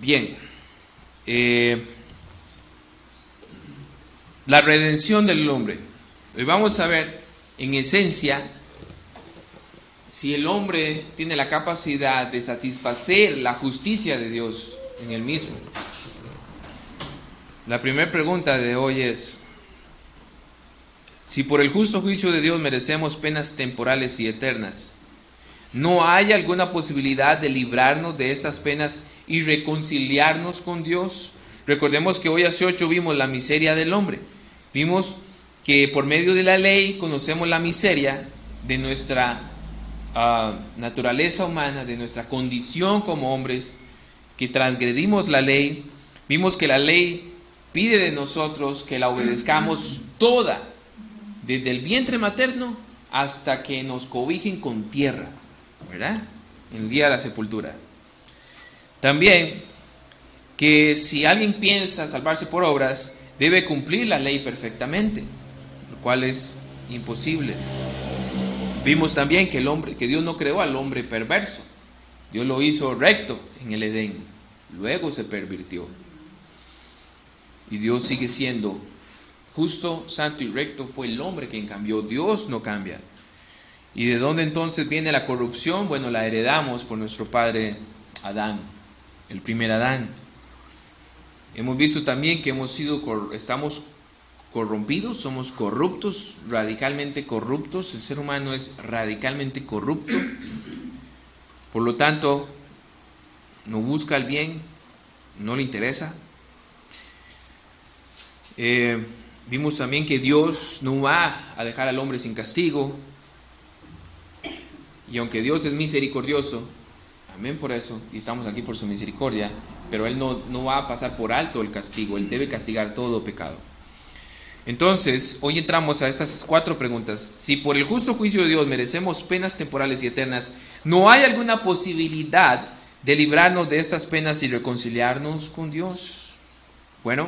Bien, la redención del hombre. Hoy vamos a ver, en esencia, si el hombre tiene la capacidad de satisfacer la justicia de Dios en él mismo. La primera pregunta de hoy es: si por el justo juicio de Dios merecemos penas temporales y eternas, ¿no hay alguna posibilidad de librarnos de estas penas y reconciliarnos con Dios? Recordemos que hoy hace 8 vimos la miseria del hombre. Vimos que por medio de la ley conocemos la miseria de nuestra naturaleza humana, de nuestra condición como hombres, que transgredimos la ley. Vimos que la ley pide de nosotros que la obedezcamos toda, desde el vientre materno hasta que nos cobijen con tierra, ¿verdad? En el día de la sepultura. También que si alguien piensa salvarse por obras, debe cumplir la ley perfectamente, lo cual es imposible. Vimos también que Dios no creó al hombre perverso. Dios lo hizo recto en el Edén, luego se pervirtió. Y Dios sigue siendo justo, santo y recto. Fue el hombre quien cambió, Dios no cambia. ¿Y de dónde entonces viene la corrupción? Bueno, la heredamos por nuestro padre Adán, el primer Adán. Hemos visto también que estamos corrompidos, somos corruptos, radicalmente corruptos. El ser humano es radicalmente corrupto. Por lo tanto, no busca el bien, no le interesa. Vimos también que Dios no va a dejar al hombre sin castigo. Y aunque Dios es misericordioso, amén por eso, y estamos aquí por su misericordia, pero Él no va a pasar por alto el castigo. Él debe castigar todo pecado. Entonces, hoy entramos a estas 4 preguntas. Si por el justo juicio de Dios merecemos penas temporales y eternas, ¿no hay alguna posibilidad de librarnos de estas penas y reconciliarnos con Dios? Bueno,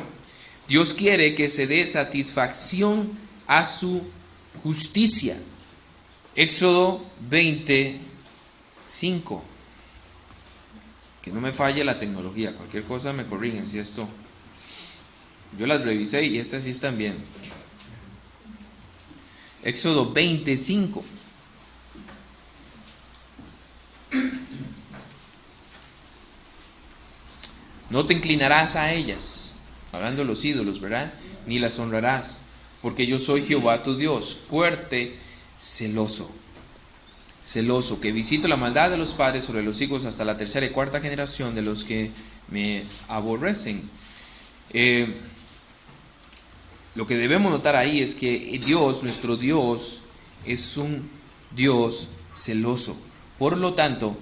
Dios quiere que se dé satisfacción a su justicia. Éxodo 20:5. Que no me falle la tecnología, cualquier cosa me corrigen si esto. Yo las revisé y estas sí están bien. Éxodo 20:5. No te inclinarás a ellas, hablando de los ídolos, ¿verdad? Ni las honrarás, porque yo soy Jehová tu Dios, fuerte, celoso, que visito la maldad de los padres sobre los hijos hasta la 3ª y 4ª generación de los que me aborrecen. Lo que debemos notar ahí es que Dios, nuestro Dios, es un Dios celoso. Por lo tanto,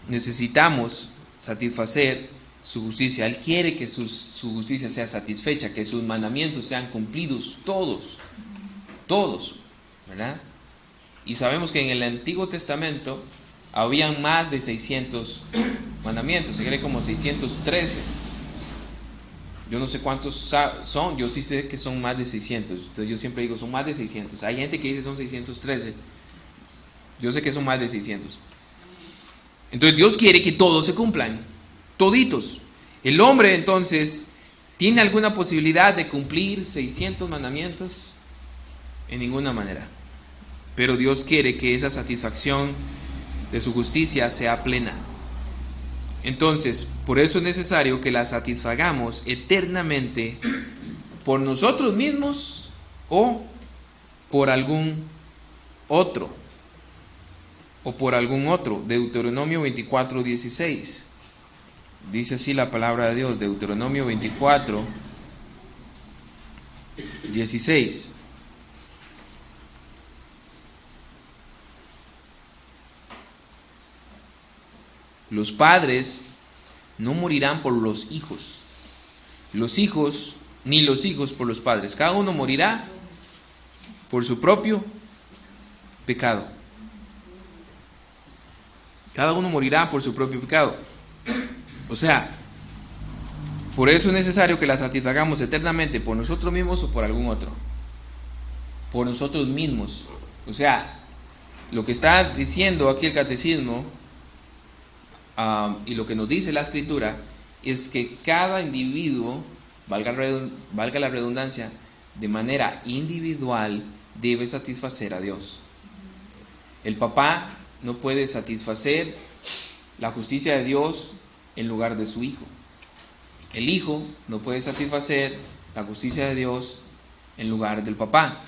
necesitamos satisfacer su justicia. Él quiere que su justicia sea satisfecha, que sus mandamientos sean cumplidos todos, ¿verdad? Y sabemos que en el Antiguo Testamento habían más de 600 mandamientos, se cree como 613. Yo no sé cuántos son, yo sí sé que son más de 600. Entonces yo siempre digo, son más de 600. Hay gente que dice son 613. Yo sé que son más de 600. Entonces Dios quiere que todos se cumplan, toditos. El hombre entonces tiene alguna posibilidad de cumplir 600 mandamientos, en ninguna manera. Pero Dios quiere que esa satisfacción de su justicia sea plena. Entonces, por eso es necesario que la satisfagamos eternamente por nosotros mismos o por algún otro. Deuteronomio 24:16. Dice así la palabra de Dios, Deuteronomio 24:16. Los padres no morirán por los hijos, ni los hijos por los padres. Cada uno morirá por su propio pecado. Cada uno morirá por su propio pecado. O sea, por eso es necesario que la satisfagamos eternamente, por nosotros mismos o por algún otro. Por nosotros mismos. O sea, lo que está diciendo aquí el catecismo y lo que nos dice la Escritura es que cada individuo, valga la redundancia, de manera individual debe satisfacer a Dios. El papá no puede satisfacer la justicia de Dios en lugar de su hijo. El hijo no puede satisfacer la justicia de Dios en lugar del papá.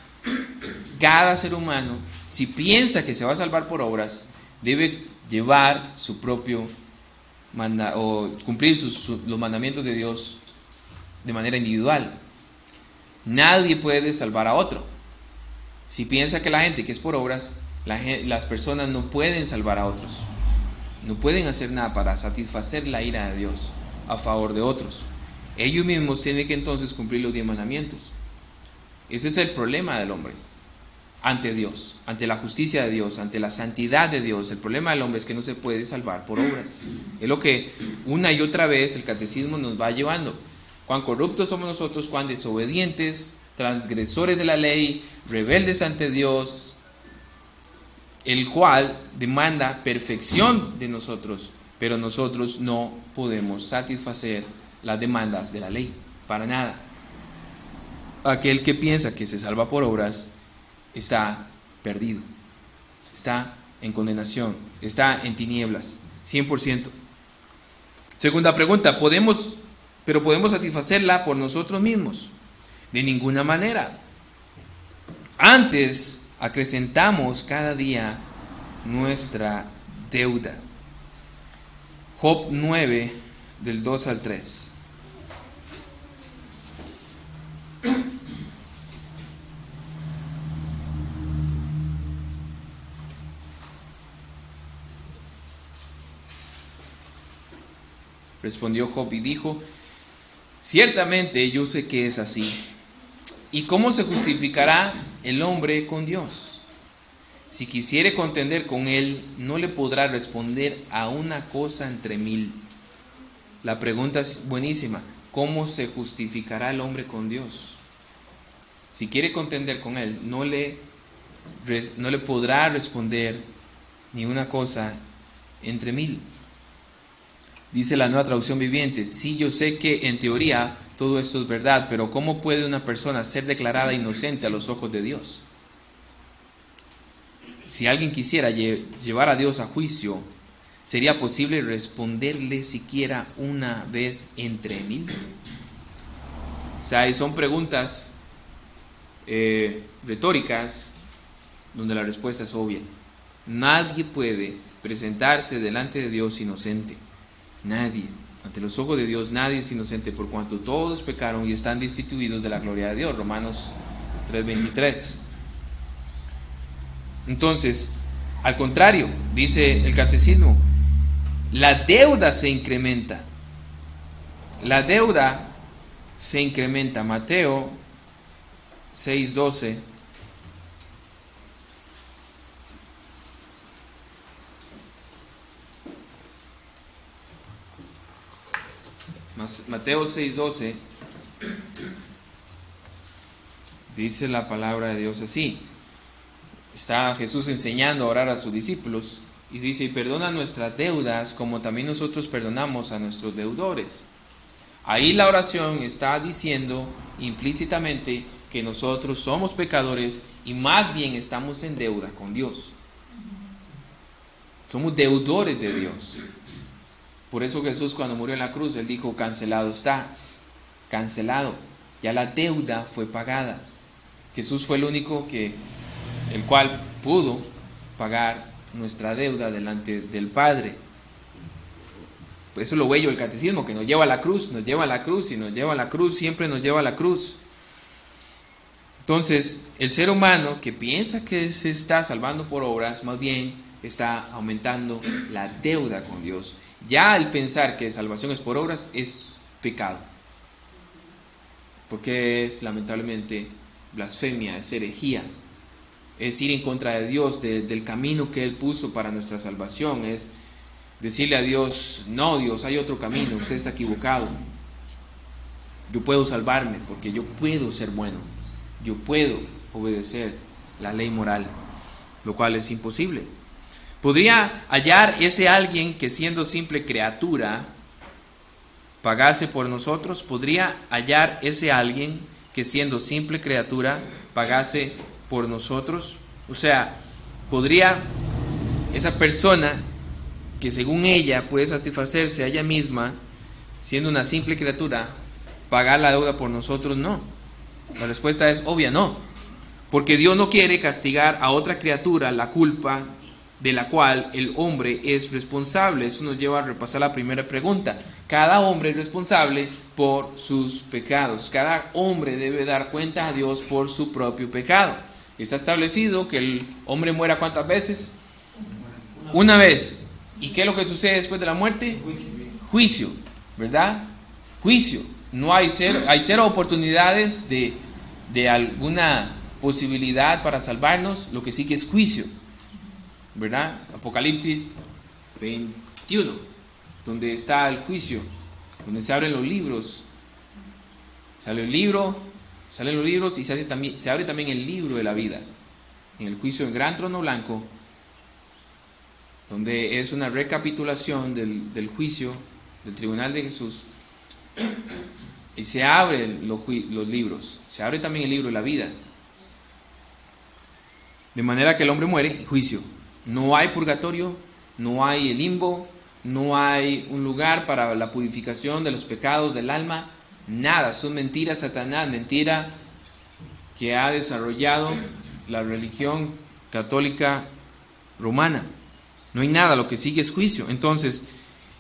Cada ser humano, si piensa que se va a salvar por obras, debe llevar su propio o cumplir los mandamientos de Dios de manera individual. Nadie puede salvar a otro. Si piensa que la gente que es por obras, las personas no pueden salvar a otros, no pueden hacer nada para satisfacer la ira de Dios a favor de otros. Ellos mismos tienen que entonces cumplir los 10 mandamientos. Ese es el problema del hombre ante Dios, ante la justicia de Dios, ante la santidad de Dios. El problema del hombre es que no se puede salvar por obras. Es lo que una y otra vez el catecismo nos va llevando. Cuán corruptos somos nosotros, cuán desobedientes, transgresores de la ley, rebeldes ante Dios, el cual demanda perfección de nosotros, pero nosotros no podemos satisfacer las demandas de la ley, para nada. Aquel que piensa que se salva por obras está perdido, está en condenación, está en tinieblas, 100%. Segunda pregunta, ¿podemos satisfacerla por nosotros mismos? De ninguna manera. Antes acrecentamos cada día nuestra deuda. Job 9, del 2 al 3. Respondió Job y dijo: ciertamente yo sé que es así. ¿Y cómo se justificará el hombre con Dios? Si quisiere contender con él, no le podrá responder a una cosa entre 1000. La pregunta es buenísima. ¿Cómo se justificará el hombre con Dios? Si quiere contender con él, no le podrá responder ni una cosa entre 1000. Dice la Nueva Traducción Viviente: sí, yo sé que en teoría todo esto es verdad, pero ¿cómo puede una persona ser declarada inocente a los ojos de Dios? Si alguien quisiera llevar a Dios a juicio, ¿sería posible responderle siquiera una vez entre 1000? O sea, son preguntas retóricas donde la respuesta es obvia. Nadie puede presentarse delante de Dios inocente. Nadie. Ante los ojos de Dios nadie es inocente, por cuanto todos pecaron y están destituidos de la gloria de Dios. Romanos 3:23. Entonces, al contrario, dice el catecismo, la deuda se incrementa. La deuda se incrementa. Mateo 6:12. Mateo 6:12 dice la palabra de Dios así. Está Jesús enseñando a orar a sus discípulos y dice: y perdona nuestras deudas como también nosotros perdonamos a nuestros deudores. Ahí la oración está diciendo implícitamente que nosotros somos pecadores y más bien estamos en deuda con Dios. Somos deudores de Dios. Por eso Jesús, cuando murió en la cruz, Él dijo: cancelado está, cancelado. Ya la deuda fue pagada. Jesús fue el único el cual pudo pagar nuestra deuda delante del Padre. Por eso lo bello del catecismo, que nos lleva a la cruz, nos lleva a la cruz y nos lleva a la cruz, siempre nos lleva a la cruz. Entonces, el ser humano que piensa que se está salvando por obras, más bien está aumentando la deuda con Dios. Ya el pensar que salvación es por obras es pecado, porque es lamentablemente blasfemia, es herejía, es ir en contra de Dios, del camino que Él puso para nuestra salvación. Es decirle a Dios: no, Dios, hay otro camino, usted está equivocado. Yo puedo salvarme porque yo puedo ser bueno, yo puedo obedecer la ley moral, lo cual es imposible. ¿Podría hallar ese alguien que siendo simple criatura pagase por nosotros? ¿Podría hallar ese alguien que siendo simple criatura pagase por nosotros? O sea, ¿podría esa persona que según ella puede satisfacerse a ella misma, siendo una simple criatura, pagar la deuda por nosotros? No. La respuesta es obvia, no. Porque Dios no quiere castigar a otra criatura la culpa de la cual el hombre es responsable. Eso nos lleva a repasar la primera pregunta. Cada hombre es responsable por sus pecados. Cada hombre debe dar cuenta a Dios por su propio pecado. Está establecido que el hombre muera ¿cuántas veces? Una vez. ¿Y qué es lo que sucede después de la muerte? Juicio, ¿verdad? Juicio. No hay cero oportunidades de alguna posibilidad para salvarnos. Lo que sí que es juicio, ¿verdad? Apocalipsis 21, donde está el juicio, donde se abren los libros. Salen los libros y se abre también el libro de la vida. En el juicio del gran trono blanco, donde es una recapitulación del juicio del tribunal de Jesús, y se abren los libros, se abre también el libro de la vida, de manera que el hombre muere y juicio. No hay purgatorio, no hay el limbo, no hay un lugar para la purificación de los pecados del alma, nada. Son mentiras, Satanás, mentira que ha desarrollado la religión católica romana. No hay nada, lo que sigue es juicio. Entonces,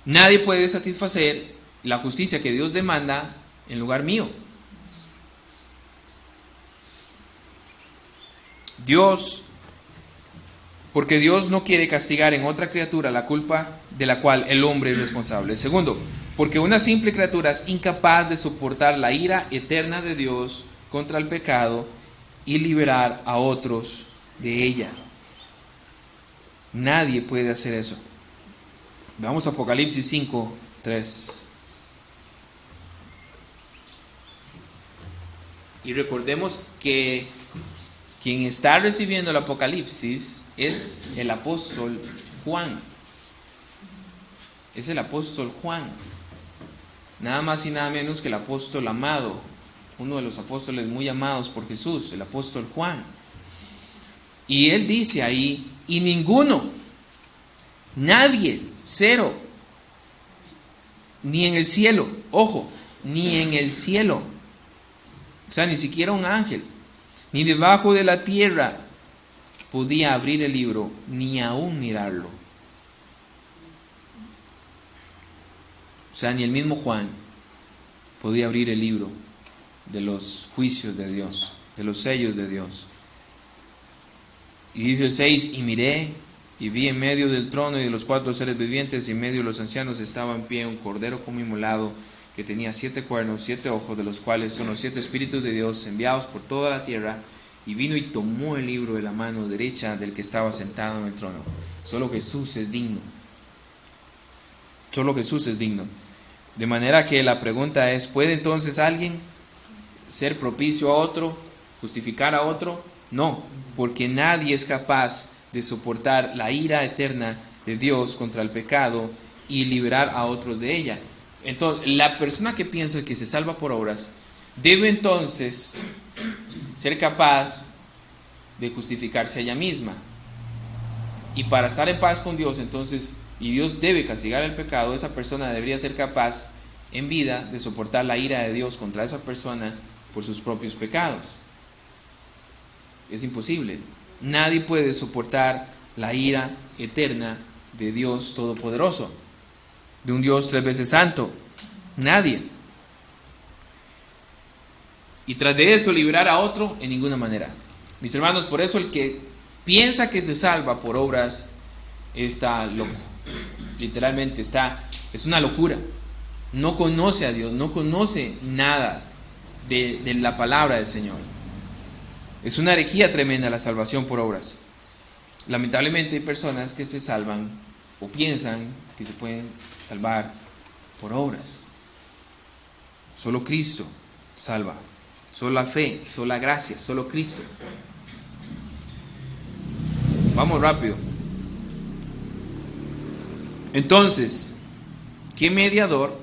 nadie puede satisfacer la justicia que Dios demanda en lugar mío. Porque Dios no quiere castigar en otra criatura la culpa de la cual el hombre es responsable. Segundo, porque una simple criatura es incapaz de soportar la ira eterna de Dios contra el pecado y liberar a otros de ella. Nadie puede hacer eso. Vamos a Apocalipsis 5:3. Y recordemos que quien está recibiendo el Apocalipsis es el apóstol Juan. Es el apóstol Juan. Nada más y nada menos que el apóstol amado. Uno de los apóstoles muy amados por Jesús, el apóstol Juan. Y él dice ahí, y ninguno, nadie, cero, ni en el cielo, ojo, ni en el cielo, o sea, ni siquiera un ángel, ni debajo de la tierra podía abrir el libro, ni aún mirarlo. O sea, ni el mismo Juan podía abrir el libro de los juicios de Dios, de los sellos de Dios. Y dice el 6, y miré, y vi en medio del trono y de los 4 seres vivientes, y en medio de los ancianos estaba en pie un cordero como inmolado, que tenía 7 cuernos, 7 ojos, de los cuales son los 7 espíritus de Dios enviados por toda la tierra, y vino y tomó el libro de la mano derecha del que estaba sentado en el trono. Solo Jesús es digno. Solo Jesús es digno. De manera que la pregunta es, ¿puede entonces alguien ser propicio a otro, justificar a otro? No, porque nadie es capaz de soportar la ira eterna de Dios contra el pecado y liberar a otros de ella. Entonces, la persona que piensa que se salva por obras debe entonces ser capaz de justificarse a ella misma. Y para estar en paz con Dios, entonces, y Dios debe castigar el pecado, esa persona debería ser capaz en vida de soportar la ira de Dios contra esa persona por sus propios pecados. Es imposible. Nadie puede soportar la ira eterna de Dios Todopoderoso, de un Dios 3 veces santo. Nadie. Y tras de eso liberar a otro, en ninguna manera. Mis hermanos, por eso el que piensa que se salva por obras está loco. Literalmente es una locura. No conoce a Dios, no conoce nada de la palabra del Señor. Es una herejía tremenda la salvación por obras. Lamentablemente hay personas que se salvan o piensan que se pueden salvar por obras. Solo Cristo salva. Solo la fe, solo la gracia, solo Cristo. Vamos rápido. Entonces, ¿qué mediador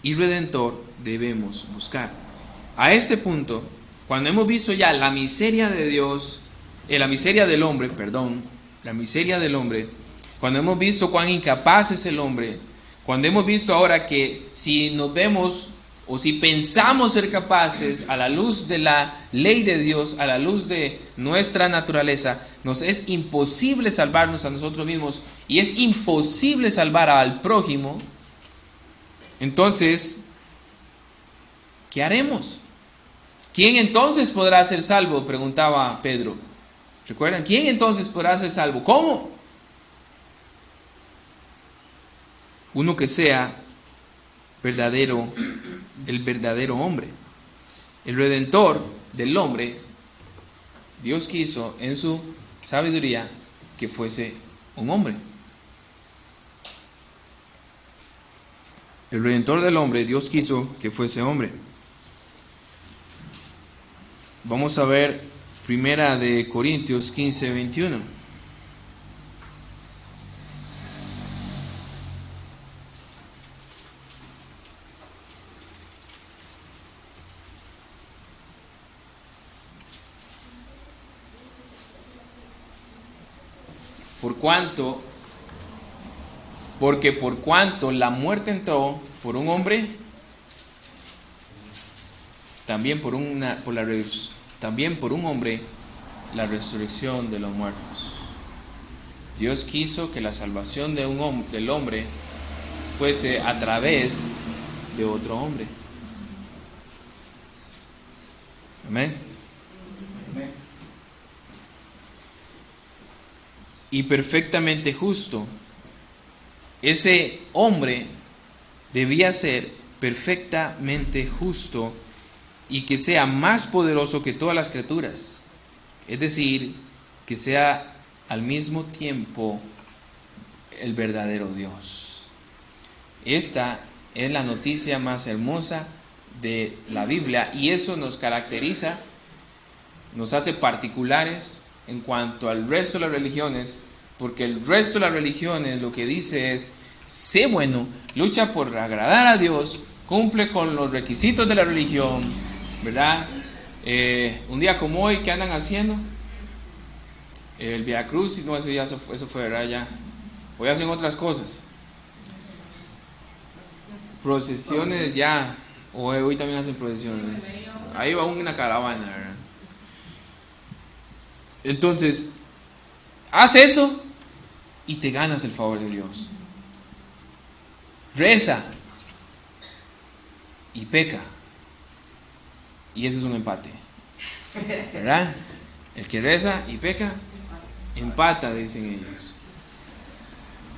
y redentor debemos buscar? A este punto, cuando hemos visto ya la miseria de Dios, la miseria del hombre, cuando hemos visto cuán incapaz es el hombre, cuando hemos visto ahora que si nos vemos o si pensamos ser capaces a la luz de la ley de Dios, a la luz de nuestra naturaleza, nos es imposible salvarnos a nosotros mismos y es imposible salvar al prójimo. Entonces, ¿qué haremos? ¿Quién entonces podrá ser salvo?, preguntaba Pedro. ¿Recuerdan? ¿Quién entonces podrá ser salvo? ¿Cómo? Uno que sea el verdadero hombre. El redentor del hombre, Dios quiso en su sabiduría que fuese un hombre. El redentor del hombre, Dios quiso que fuese hombre. Vamos a ver Primera de Corintios 15, 21. Porque por cuanto la muerte entró por un hombre, también por un hombre la resurrección de los muertos. Dios quiso que la salvación del hombre fuese a través de otro hombre. Amén. Y perfectamente justo. Ese hombre debía ser perfectamente justo y que sea más poderoso que todas las criaturas. Es decir, que sea al mismo tiempo el verdadero Dios. Esta es la noticia más hermosa de la Biblia y eso nos caracteriza, nos hace particulares en cuanto al resto de las religiones, porque el resto de las religiones lo que dice es: sé bueno, lucha por agradar a Dios, cumple con los requisitos de la religión, ¿verdad? Un día como hoy, ¿qué andan haciendo? El Via Crucis, no, eso fue, ¿verdad? Ya. Hoy hacen otras cosas. Procesiones ya, hoy también hacen procesiones. Ahí va una caravana, ¿verdad? Entonces, haz eso y te ganas el favor de Dios. Reza y peca. Y eso es un empate, ¿verdad? El que reza y peca, empata, dicen ellos.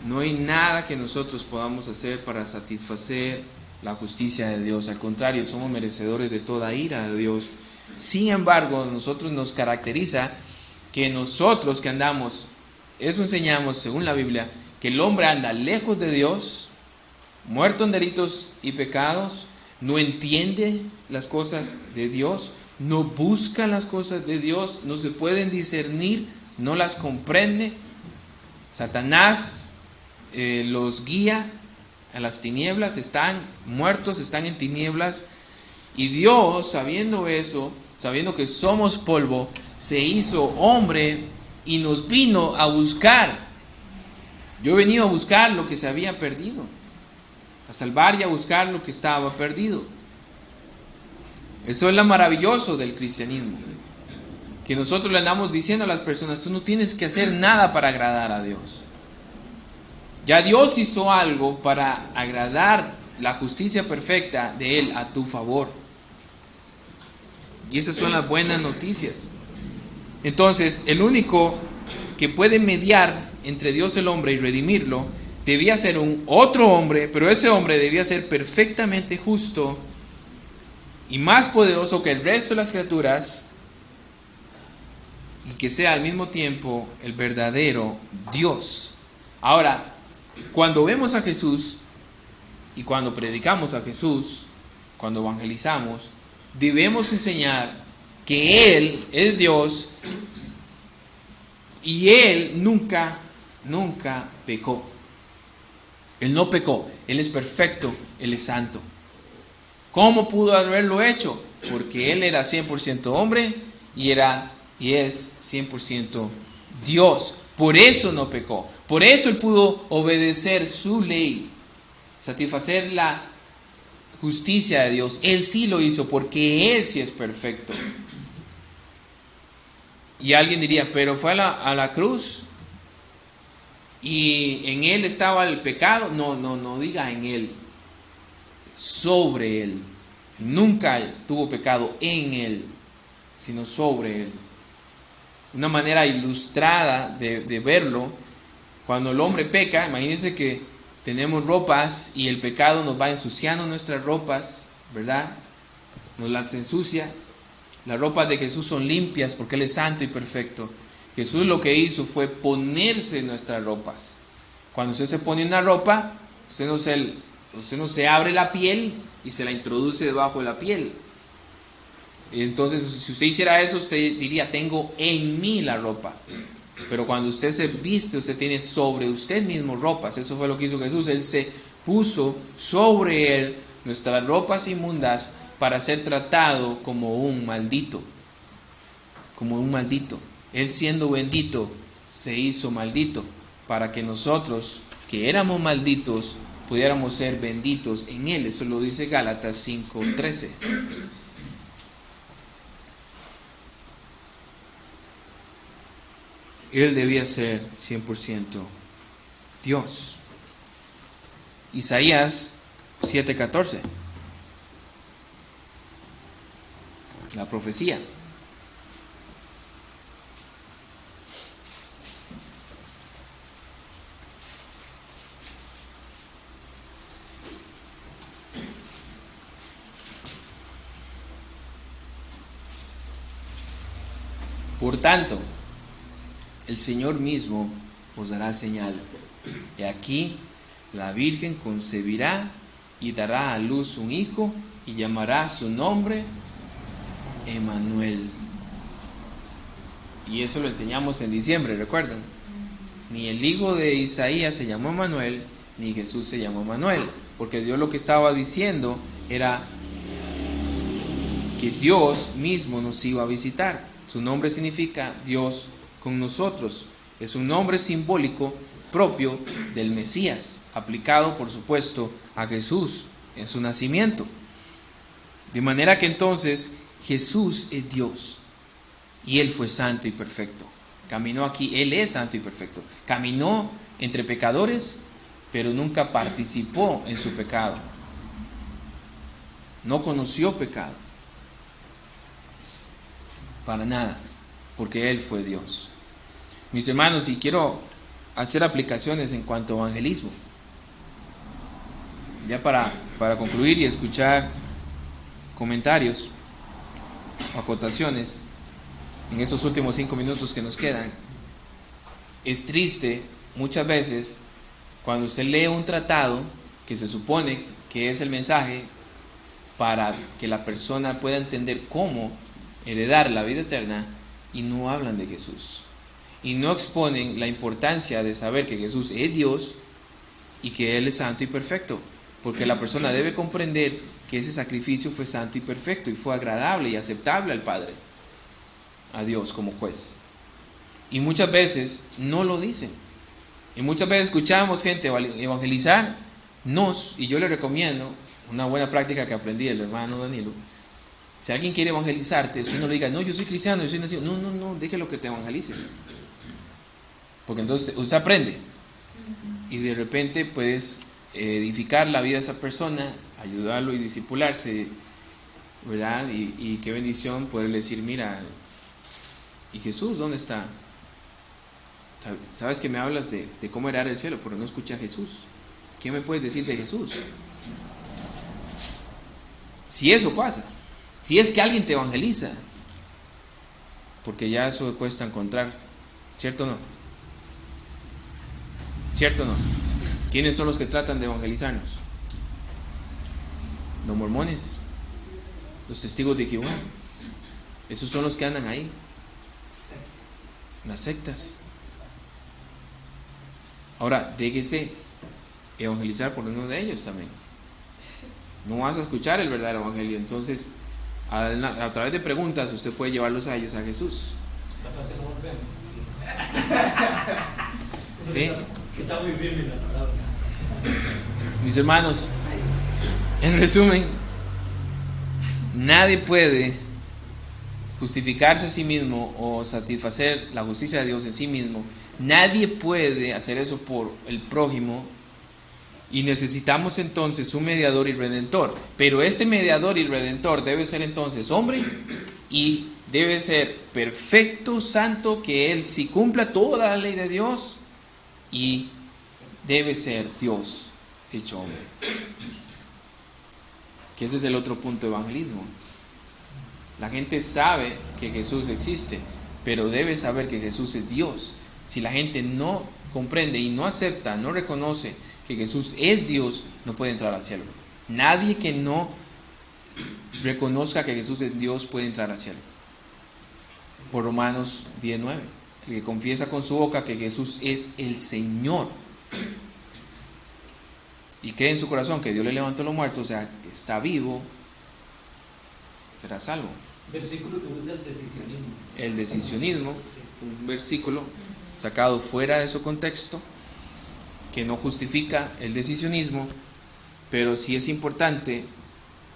No hay nada que nosotros podamos hacer para satisfacer la justicia de Dios. Al contrario, somos merecedores de toda ira de Dios. Sin embargo, nosotros nos caracteriza que nosotros que andamos, eso enseñamos según la Biblia, que el hombre anda lejos de Dios, muerto en delitos y pecados, no entiende las cosas de Dios, no busca las cosas de Dios, no se pueden discernir, no las comprende. Satanás los guía a las tinieblas, están muertos, están en tinieblas, y Dios, sabiendo eso, sabiendo que somos polvo, se hizo hombre y nos vino a buscar. Yo he venido a buscar lo que se había perdido, a salvar y a buscar lo que estaba perdido. Eso es lo maravilloso del cristianismo, que nosotros le andamos diciendo a las personas: tú no tienes que hacer nada para agradar a Dios. Ya Dios hizo algo para agradar la justicia perfecta de Él a tu favor. Y esas son las buenas noticias. Entonces, el único que puede mediar entre Dios y el hombre y redimirlo debía ser un otro hombre, pero ese hombre debía ser perfectamente justo y más poderoso que el resto de las criaturas, y que sea al mismo tiempo el verdadero Dios. Ahora, cuando vemos a Jesús y cuando predicamos a Jesús, cuando evangelizamos, debemos enseñar que Él es Dios y Él nunca pecó. Él no pecó, Él es perfecto, Él es santo. ¿Cómo pudo haberlo hecho? Porque Él era 100% hombre y es 100% Dios. Por eso no pecó. Por eso Él pudo obedecer su ley, satisfacer la justicia de Dios. Él sí lo hizo porque Él sí es perfecto. Y alguien diría, pero fue a la cruz y en Él estaba el pecado. No diga en Él, sobre Él. Nunca tuvo pecado en Él, sino sobre Él. Una manera ilustrada de verlo, cuando el hombre peca, imagínense que tenemos ropas y el pecado nos va ensuciando nuestras ropas, ¿verdad? Nos las ensucia. Las ropas de Jesús son limpias porque Él es santo y perfecto. Jesús lo que hizo fue ponerse nuestras ropas. Cuando usted se pone una ropa, usted no se abre la piel y se la introduce debajo de la piel. Entonces, si usted hiciera eso, usted diría, tengo en mí la ropa. Pero cuando usted se viste, usted tiene sobre usted mismo ropas. Eso fue lo que hizo Jesús. Él se puso sobre Él nuestras ropas inmundas para ser tratado como un maldito. Como un maldito. Él, siendo bendito, se hizo maldito para que nosotros, que éramos malditos, pudiéramos ser benditos en Él. Eso lo dice Gálatas 5:13. Él debía ser 100% Dios. Isaías 7:14. La profecía. Por tanto, el Señor mismo os dará señal. Y aquí la Virgen concebirá y dará a luz un hijo y llamará su nombre Emmanuel. Y eso lo enseñamos en diciembre, ¿recuerdan? Ni el hijo de Isaías se llamó Emmanuel, ni Jesús se llamó Emmanuel, porque Dios lo que estaba diciendo era que Dios mismo nos iba a visitar. Su nombre significa Dios con nosotros. Es un nombre simbólico propio del Mesías, aplicado por supuesto a Jesús en su nacimiento. De manera que entonces Jesús es Dios y Él fue santo y perfecto. Caminó aquí, Él es santo y perfecto. Caminó entre pecadores, pero nunca participó en su pecado. No conoció pecado. Para nada, porque Él fue Dios. Mis hermanos, y quiero hacer aplicaciones en cuanto a evangelismo. Ya para concluir y escuchar comentarios o acotaciones en esos últimos 5 minutos que nos quedan. Es triste muchas veces cuando usted lee un tratado que se supone que es el mensaje para que la persona pueda entender cómo heredar la vida eterna, y no hablan de Jesús y no exponen la importancia de saber que Jesús es Dios y que Él es santo y perfecto, porque la persona debe comprender que ese sacrificio fue santo y perfecto y fue agradable y aceptable al Padre, a Dios como juez. Y muchas veces no lo dicen, y muchas veces escuchamos gente evangelizar y yo le recomiendo una buena práctica que aprendí del hermano Danilo. Si alguien quiere evangelizarte, usted no le diga, no, yo soy cristiano, yo soy nacido. No, déjelo que te evangelice. Porque entonces usted aprende. Y de repente puedes edificar la vida de esa persona, ayudarlo y discipularse, ¿verdad? Y qué bendición poderle decir, mira, ¿y Jesús dónde está? Sabes que me hablas de cómo heredar el cielo, pero no escuché a Jesús. ¿Qué me puedes decir de Jesús? Si eso pasa. Si es que alguien te evangeliza, porque ya eso cuesta encontrar, ¿cierto o no? ¿Cierto o no? ¿Quiénes son los que tratan de evangelizarnos? Los mormones, los testigos de Jehová. Esos son los que andan ahí. Las sectas. Ahora, déjese evangelizar por uno de ellos también. No vas a escuchar el verdadero evangelio. Entonces, a través de preguntas, usted puede llevarlos a ellos a Jesús. ¿Sí? Está muy bien la palabra. Mis hermanos, en resumen, nadie puede justificarse a sí mismo o satisfacer la justicia de Dios en sí mismo. Nadie puede hacer eso por el prójimo, y necesitamos entonces un mediador y redentor. Pero este mediador y redentor debe ser entonces hombre y debe ser perfecto, santo, que él sí cumpla toda la ley de Dios, y debe ser Dios hecho hombre. Que ese es el otro punto de evangelismo. La gente sabe que Jesús existe, pero debe saber que Jesús es Dios. Si la gente no comprende y no acepta, no reconoce que Jesús es Dios, no puede entrar al cielo. Nadie que no reconozca que Jesús es Dios puede entrar al cielo. Por Romanos 10:9. El que confiesa con su boca que Jesús es el Señor y cree en su corazón que Dios le levantó a los muertos, o sea, está vivo, será salvo. Versículo que usa el decisionismo. El decisionismo, un versículo sacado fuera de su contexto, que no justifica el decisionismo, pero sí es importante,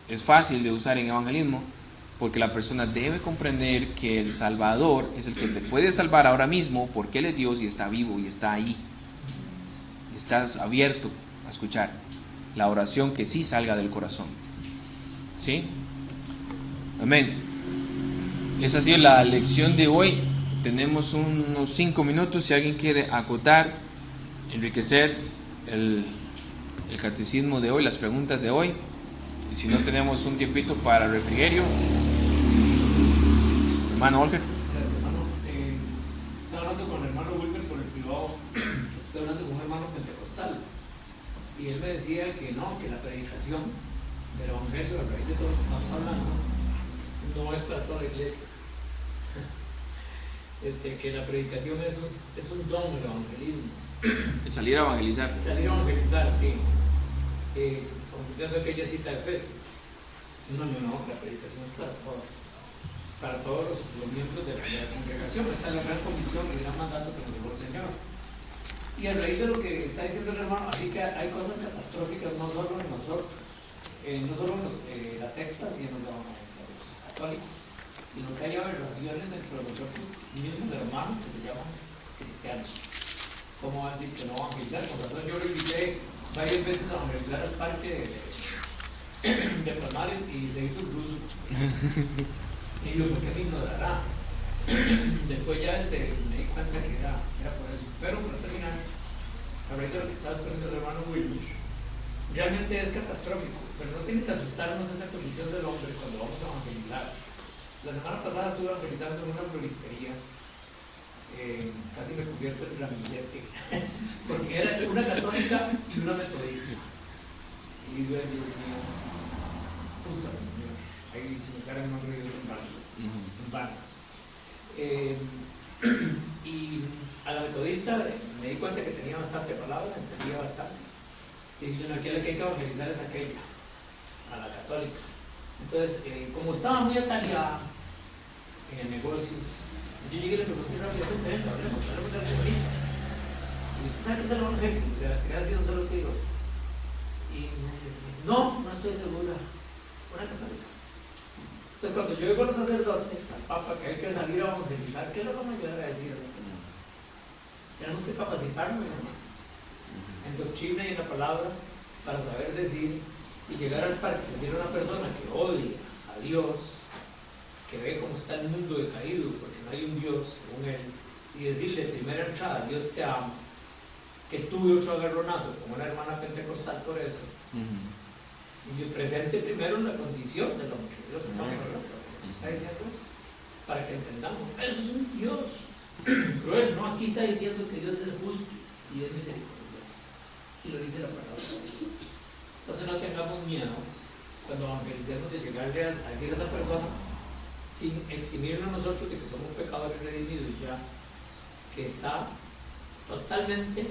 es fácil de usar en evangelismo, porque la persona debe comprender que el Salvador es el que te puede salvar ahora mismo, porque Él es Dios y está vivo y está ahí. Estás abierto a escuchar la oración que sí salga del corazón. ¿Sí? Amén. Esa ha sido la lección de hoy. Tenemos unos 5 minutos si alguien quiere acotar, enriquecer el catecismo de hoy, las preguntas de hoy. Y si no, tenemos un tiempito para refrigerio. Hermano Olger. Gracias, hermano. Estaba hablando con el hermano Wilber por el privado. Estoy hablando con un hermano pentecostal. Y él me decía que no, que la predicación del evangelio, a raíz de todo lo que estamos hablando, no es para toda la iglesia. Que la predicación es un don del evangelismo. El salir a evangelizar. Salir a evangelizar, sí. Confundiendo aquella cita de Efesios. No, la predicación es para todos los miembros de la congregación. Esa es la gran comisión y el gran mandato que nos dejó el Señor. Y a raíz de lo que está diciendo el hermano, así que hay cosas catastróficas no solo en nosotros, no solo en las sectas y en los católicos, sino que hay aberraciones dentro de nosotros mismos hermanos que se llaman cristianos. ¿Cómo va a decir que no evangelizar? Por razón, yo lo invité varias veces a evangelizar al parque de Palmares y se hizo el ruso. Y yo, ¿por qué me ignorará? Después ya me di cuenta que era por eso. Pero para terminar, a raíz de lo que estaba exponiendo el hermano Wilmer, realmente es catastrófico, pero no tiene que asustarnos esa condición del hombre cuando vamos a evangelizar. La semana pasada estuve evangelizando en una floristería, casi me convierto en ramillete, porque era una católica y una metodista. Y Dios mío, úsame, Señor. Ahí sin usar el nombre de Dios en vano. Y a la metodista me di cuenta que tenía bastante palabra, entendía bastante. Y yo, aquí la que hay que evangelizar es aquella, a la católica. Entonces, como estaba muy atareada en el negocio, yo llegué y le pregunté rápidamente, hablemos de la bonita. Y usted sabe que es el evangelio, y gracias, un solo tiro. Y me dice, no estoy segura, una católica. Entonces, cuando yo digo a los sacerdotes, al Papa, que hay que salir a evangelizar, ¿qué es lo que vamos a ayudar a decir? Tenemos que capacitarnos, hermano, en doctrina y en la palabra, para saber decir y llegar al parque, decir a una persona que odia a Dios, que ve cómo está el mundo decaído, porque no hay un Dios según él, y decirle de primera entrada, Dios te ama, que tuve otro agarronazo, como una hermana pentecostal por eso. Y yo presente primero la condición del hombre, es lo que estamos hablando, está diciendo eso, para que entendamos, eso es un Dios cruel, no, aquí está diciendo que Dios es justo y es misericordioso, y lo dice la palabra. Entonces no tengamos miedo cuando evangelicemos de llegarle a decir a esa persona, sin eximirnos nosotros de que somos pecadores redimidos ya, que está totalmente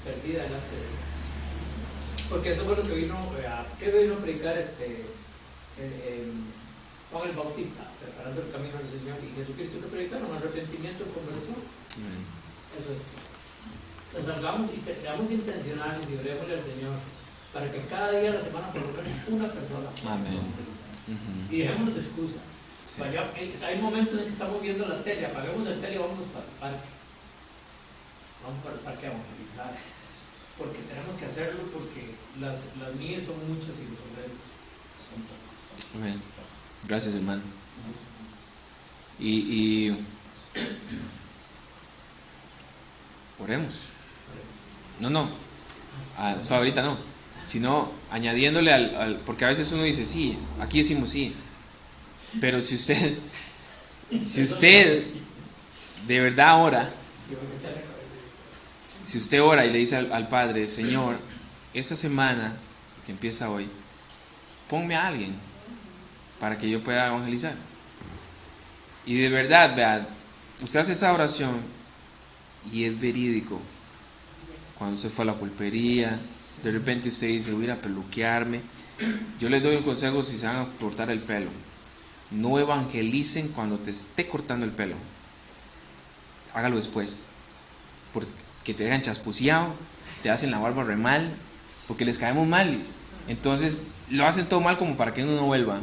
perdida delante de Dios. Porque eso fue lo que vino, ¿qué vino a predicar Juan el Bautista? Preparando el camino del Señor. Y Jesucristo que predicaron, arrepentimiento y conversión. Eso es. Nos salgamos y seamos intencionales y oremosle al Señor para que cada día de la semana por lo menos una persona. Amén. Y dejémonos de excusas. Sí. Hay momentos en que estamos viendo la tele, apaguemos el tele y vamos para el parque. Vamos para el parque a evangelizar. Porque tenemos que hacerlo porque las mías son muchas y los obreros son pocos. Amén. Gracias, hermano. Y oremos. No, ahorita no, sino añadiéndole porque a veces uno dice sí, aquí decimos sí, pero si usted de verdad ora, si usted ora y le dice al Padre, Señor, esta semana que empieza hoy, ponme a alguien para que yo pueda evangelizar. Y de verdad, vea, usted hace esa oración y es verídico. Cuando usted fue a la pulpería, de repente usted dice, voy a ir a peluquearme. Yo les doy un consejo si se van a cortar el pelo. No evangelicen cuando te esté cortando el pelo. Hágalo después. Porque te dejan chaspuciado, te hacen la barba re mal, porque les caemos mal. Entonces lo hacen todo mal como para que uno no vuelva.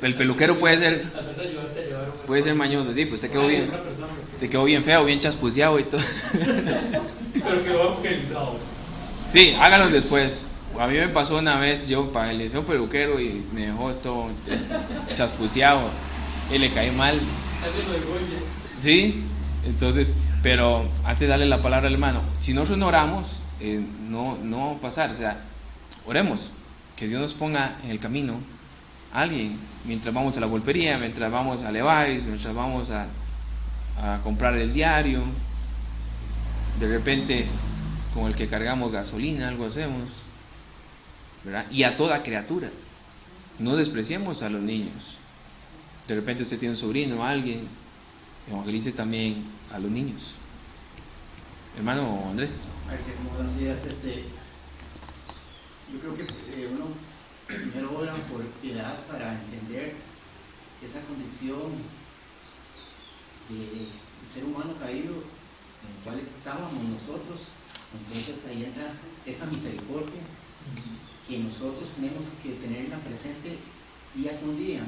El peluquero puede ser mañoso, sí, pues te quedó bien feo, bien chaspuceado y todo. Pero quedó evangelizado. Sí, háganlo después. A mí me pasó una vez, yo evangelicé a un peluquero y me dejó todo chaspuceado y le caí mal. Sí, entonces, pero antes de darle la palabra al hermano, si nosotros no oramos, no va a pasar. O sea, oremos, que Dios nos ponga en el camino a alguien, mientras vamos a la pulpería, mientras vamos a Levi's, mientras vamos a comprar el diario, de repente con el que cargamos gasolina, algo hacemos, ¿verdad? Y a toda criatura, no despreciemos a los niños. De repente usted tiene un sobrino, alguien, evangelice también a los niños. Hermano Andrés. Como las ideas, yo creo que uno primero ora por piedad para entender esa condición de ser humano caído en el cual estábamos nosotros. Entonces ahí entra esa misericordia que nosotros tenemos que tenerla presente día con día.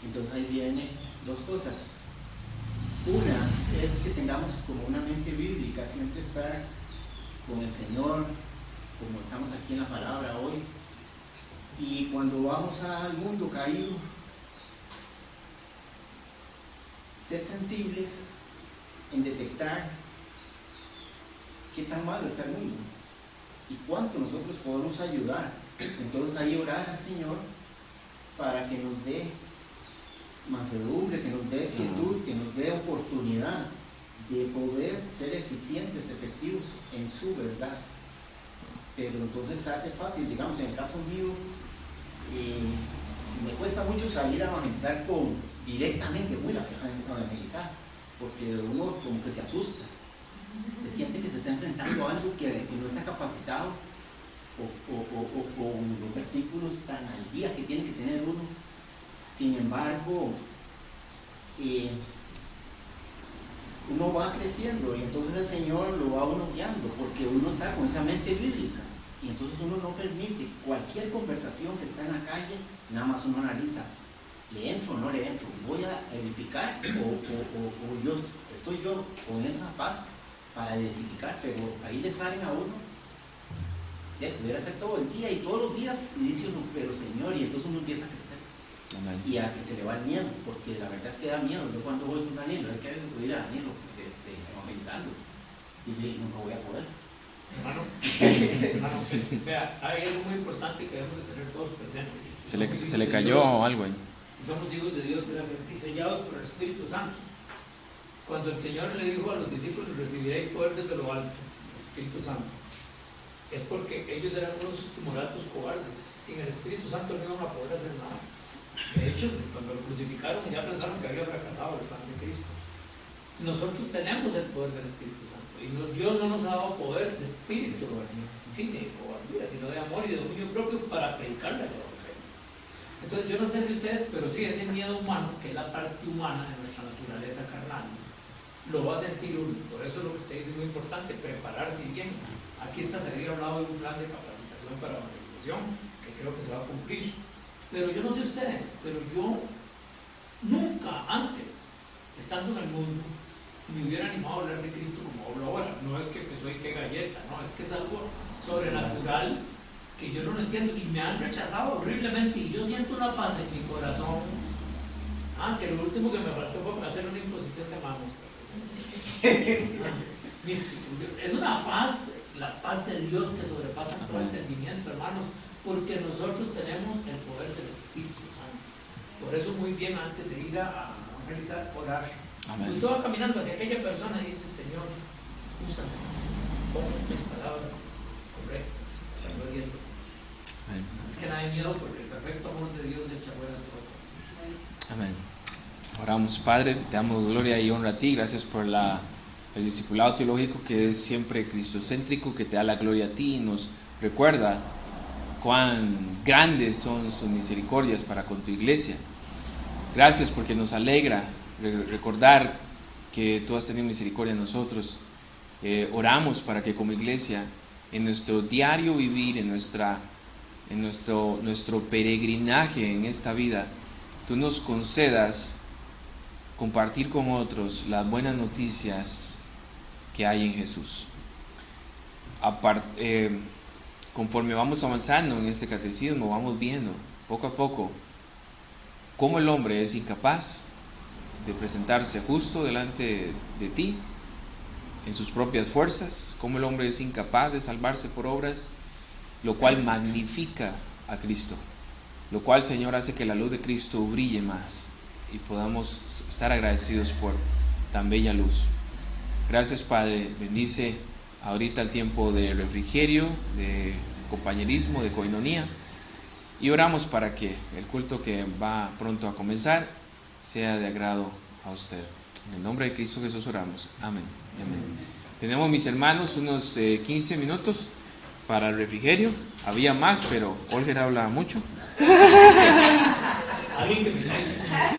Entonces ahí vienen dos cosas. Una es que tengamos como una mente bíblica, siempre estar con el Señor, como estamos aquí en la palabra hoy. Y cuando vamos al mundo caído, ser sensibles en detectar qué tan malo está el mundo y cuánto nosotros podemos ayudar. Entonces ahí orar al Señor para que nos dé mansedumbre, que nos dé quietud, que nos dé oportunidad de poder ser eficientes, efectivos en su verdad. Pero entonces se hace fácil, digamos, en el caso mío, me cuesta mucho salir a evangelizar directamente, voy a evangelizar, porque uno como que se asusta, se siente que se está enfrentando a algo que no está capacitado, o con los versículos tan al día que tiene que tener uno. Sin embargo, uno va creciendo y entonces el Señor lo va uno guiando, porque uno está con esa mente bíblica. Y entonces uno no permite cualquier conversación que está en la calle, nada más uno analiza, ¿le entro o no le entro? ¿Voy a edificar o yo estoy con esa paz para edificar? Pero ahí le salen a uno, pudiera ser todo el día y todos los días, y dice uno, pero Señor, y entonces uno empieza a crecer. Amén. Y a que se le va el miedo, porque la verdad es que da miedo. Yo cuando voy con Daniel, hay que ir a Daniel evangelizando, y nunca voy a poder. Hermano, o sea, hay algo muy importante que debemos de tener todos presentes. Se le cayó algo ahí. Si somos hijos de Dios, gracias, y sellados por el Espíritu Santo. Cuando el Señor le dijo a los discípulos, recibiréis poder desde lo alto, el Espíritu Santo, es porque ellos eran unos timoratos cobardes. Sin el Espíritu Santo no iban a poder hacer nada. De hecho, cuando lo crucificaron ya pensaron que había fracasado el plan de Cristo. nosotros tenemos el poder del Espíritu Santo. Y Dios no nos ha dado poder de espíritu, sí, de cobardía, sino de amor y de dominio propio para predicarle al Evangelio. Entonces, yo no sé si ustedes, pero sí, ese miedo humano, que es la parte humana de nuestra naturaleza carnal, lo va a sentir uno. Por eso lo que usted dice es muy importante, prepararse bien. Aquí está Salir hablado de un plan de capacitación para evangelización, que creo que se va a cumplir. Pero yo no sé ustedes, pero yo nunca antes, estando en el mundo, me hubiera animado a hablar de Cristo como hablo ahora. No es que soy que galleta, no, es que es algo sobrenatural que yo no lo entiendo y me han rechazado horriblemente y yo siento una paz en mi corazón. Que lo último que me faltó fue hacer una imposición de manos. Es una paz, la paz de Dios que sobrepasa todo entendimiento, hermanos, porque nosotros tenemos el poder del Espíritu Santo. Por eso muy bien antes de ir a evangelizar, orar. Amén. Usted va caminando hacia aquella persona y dice: Señor, úsame, ponme tus palabras correctas, para gloria de Dios. Es que nada de miedo, porque el perfecto amor de Dios echa fuera todo. Amén. Oramos, Padre, te damos gloria y honra a ti. Gracias por el discipulado teológico que es siempre cristocéntrico, que te da la gloria a ti y nos recuerda cuán grandes son sus misericordias para con tu iglesia. Gracias porque nos alegra recordar que tú has tenido misericordia de nosotros. Oramos para que como iglesia, en nuestro diario vivir, en nuestro peregrinaje en esta vida, tú nos concedas compartir con otros las buenas noticias que hay en Jesús. Conforme vamos avanzando en este catecismo, vamos viendo poco a poco cómo el hombre es incapaz de presentarse justo delante de ti en sus propias fuerzas, cómo el hombre es incapaz de salvarse por obras, lo cual magnifica a Cristo, lo cual, Señor, hace que la luz de Cristo brille más y podamos estar agradecidos por tan bella luz. Gracias, Padre. Bendice ahorita el tiempo de refrigerio, de compañerismo, de coinonía, y oramos para que el culto que va pronto a comenzar sea de agrado a usted. En el nombre de Cristo Jesús oramos. Amén. Amén. Tenemos, mis hermanos, unos 15 minutos para el refrigerio. Había más, pero Olger habla mucho. Alguien que me